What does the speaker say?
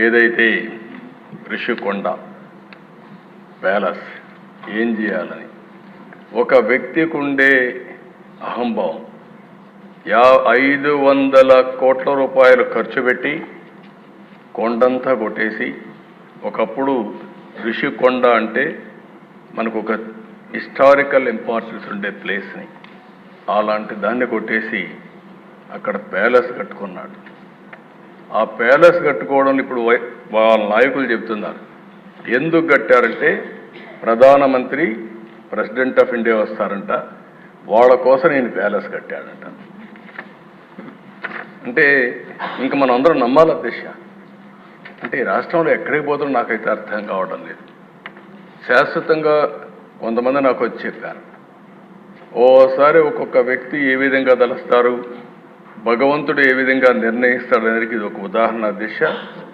ఏదైతే ఋషికొండ ప్యాలెస్ ఏం చేయాలని ఒక వ్యక్తికి ఉండే అహంభావం 500 కోట్ల రూపాయలు ఖర్చు పెట్టి కొండంతా కొట్టేసి, ఒకప్పుడు ఋషికొండ అంటే మనకు ఒక హిస్టారికల్ ఇంపార్టెన్స్ ఉండే ప్లేస్ని అలాంటి దాన్ని కొట్టేసి అక్కడ ప్యాలెస్ కట్టుకున్నాడు. ఆ ప్యాలెస్ కట్టుకోవడం ఇప్పుడు వాళ్ళ నాయకులు చెబుతున్నారు. ఎందుకు కట్టారంటే ప్రధానమంత్రి ప్రెసిడెంట్ ఆఫ్ ఇండియా వస్తారంట, వాళ్ళ కోసం నేను ప్యాలెస్ కట్టాడంట. అంటే ఇంకా మనం అందరం నమ్మాలి అధ్యక్ష. అంటే ఈ రాష్ట్రంలో ఎక్కడికి పోతుందో నాకైతే అర్థం కావడం లేదు. శాశ్వతంగా కొంతమంది నాకు వచ్చి చెప్పారు, ఓసారి ఒక్కొక్క వ్యక్తి ఏ విధంగా తలుస్తారు, భగవంతుడు ఏ విధంగా నిర్ణయిస్తాడు అనేది ఇది ఒక ఉదాహరణ దిశ.